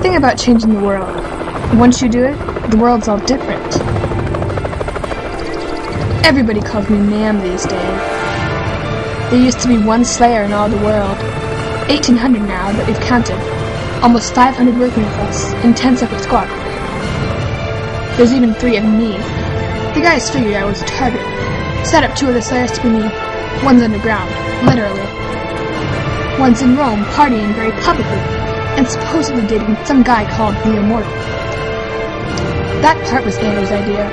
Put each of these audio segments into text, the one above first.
thing about changing the world. Once you do it, the world's all different. Everybody calls me ma'am these days. There used to be one Slayer in all the world. 1,800 now that we've counted. Almost 500 working with us in 10 separate squads. There's even 3 of me. The guys figured I was a target. Set up 2 of the Slayers to be me. One's underground, literally. One's in Rome, partying very publicly, and supposedly dating some guy called the Immortal. That part was Andrew's idea.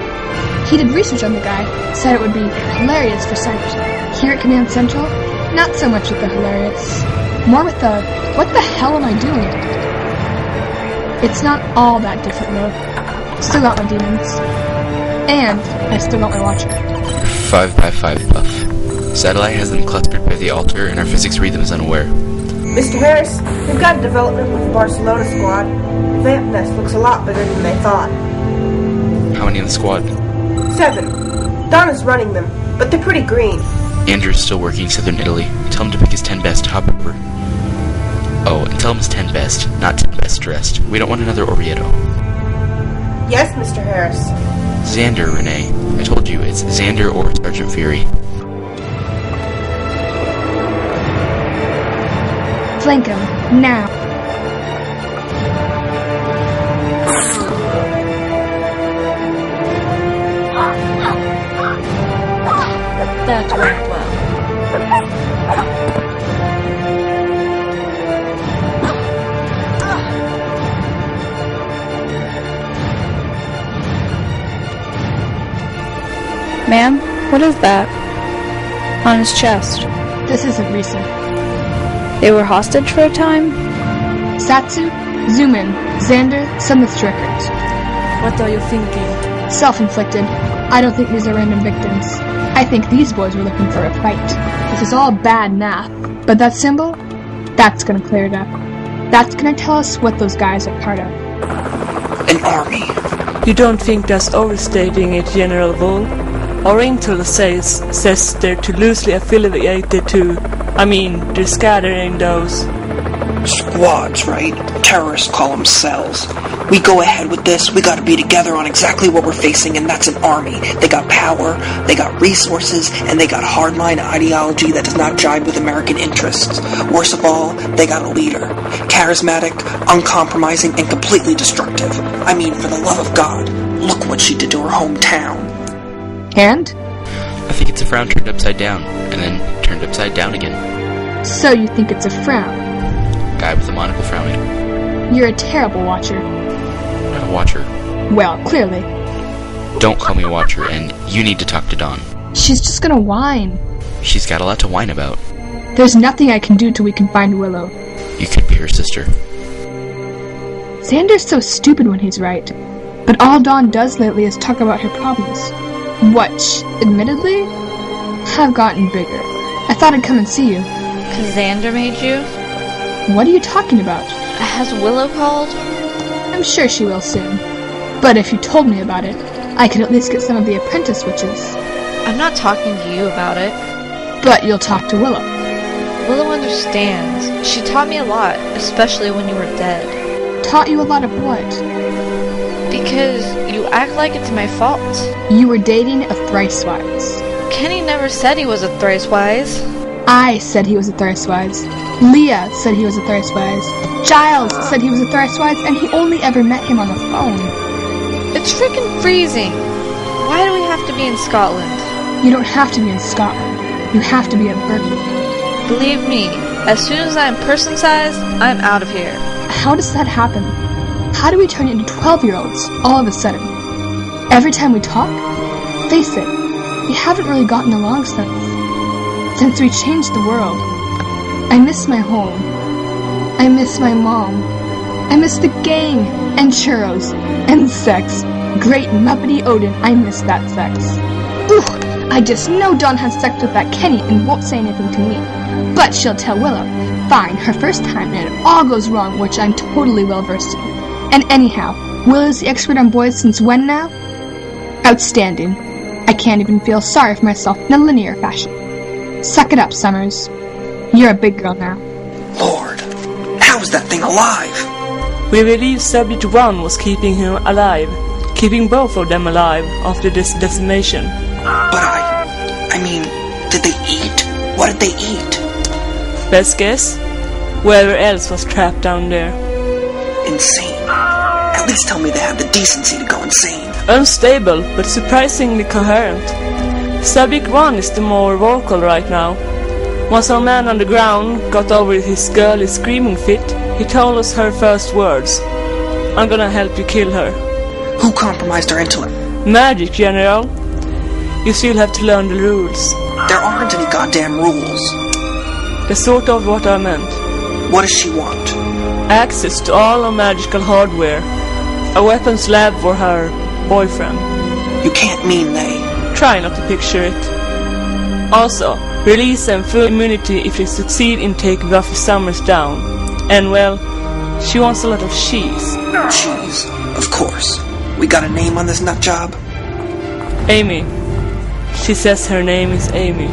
He did research on the guy, said it would be hilarious for sight. Here at Command Central, not so much with the hilarious, more with the, what the hell am I doing? It's not all that different though. Still got my demons. And I still got my watcher. 5x5 buff. Satellite has them clustered by the altar, and our physics read them as unaware. Mr. Harris, we've got a development with the Barcelona squad. The vamp nest looks a lot bigger than they thought. How many in the squad? 7. Donna's running them, but they're pretty green. Andrew's still working Southern Italy. Tell him to pick his 10 best to hop over. Oh, and tell him his 10 best, not 10 best dressed. We don't want another Orvieto. Yes, Mr. Harris. Xander, Renee. I told you, it's Xander or Sergeant Fury. Flank him, now. That went well. Ma'am, what is that? On his chest. This isn't recent. They were hostage for a time? Satsu, zoom in. Xander, send this to records. What are you thinking? Self-inflicted. I don't think these are random victims. I think these boys were looking for a fight. This is all bad math, but that symbol, that's gonna clear it up. That's gonna tell us what those guys are part of. An army. You don't think that's overstating it, General Bull? Our intel says they're too loosely affiliated to... they're scattering those. Squads, right? Terrorists call them cells. We go ahead with this, we gotta be together on exactly what we're facing, and that's an army. They got power, they got resources, and they got hardline ideology that does not jibe with American interests. Worst of all, they got a leader. Charismatic, uncompromising, and completely destructive. For the love of God, look what she did to her hometown. And? I think it's a frown turned upside down, and then turned upside down again. So you think it's a frown? Guy with a monocle frowning. You're a terrible watcher. Not a watcher. Well, clearly. Don't call me a watcher, and you need to talk to Dawn. She's just gonna whine. She's got a lot to whine about. There's nothing I can do till we can find Willow. You could be her sister. Xander's so stupid when he's right. But all Dawn does lately is talk about her problems. Which, admittedly, have gotten bigger. I thought I'd come and see you. 'Cause Xander made you? What are you talking about? Has Willow called? I'm sure she will soon. But if you told me about it, I could at least get some of the apprentice witches. I'm not talking to you about it. But you'll talk to Willow. Willow understands. She taught me a lot, especially when you were dead. Taught you a lot of what? Because you act like it's my fault. You were dating a thrice-wise. Kenny never said he was a thrice-wise. I said he was a thrice-wise. Leah said he was a thrice-wise. Giles said he was a thrice-wise, and he only ever met him on the phone. It's freaking freezing. Why do we have to be in Scotland? You don't have to be in Scotland. You have to be at Berkeley. Believe me, as soon as I'm person-sized, I'm out of here. How does that happen? How do we turn into 12-year-olds all of a sudden? Every time we talk? Face it, we haven't really gotten along since we changed the world. I miss my home. I miss my mom. I miss the gang, and churros, and sex. Great Muppety Odin, I miss that sex. Ugh, I just know Dawn had sex with that Kenny and won't say anything to me. But she'll tell Willow. Fine, her first time, and it all goes wrong, which I'm totally well-versed in. And anyhow, Willow's the expert on boys since when now? Outstanding. I can't even feel sorry for myself in a linear fashion. Suck it up, Summers. You're a big girl now. Lord, how is that thing alive? We believe Subject 1 was keeping him alive, keeping both of them alive after this decimation. But I mean, did they eat? What did they eat? Best guess? Whoever else was trapped down there. Insane. At least tell me they had the decency to go insane. Unstable, but surprisingly coherent. Subject 1 is the more vocal right now. Once our man on the ground got over his girly screaming fit, he told us her first words. I'm gonna help you kill her. Who compromised her intellect? Magic, General. You still have to learn the rules. There aren't any goddamn rules. That's sort of what I meant. What does she want? Access to all our magical hardware. A weapons lab for her boyfriend. You can't mean they... Try not to picture it. Also, release them full immunity if they succeed in taking Buffy Summers down. And well, she wants a lot of cheese. Cheese, of course. We got a name on this nut job? Amy. She says her name is Amy.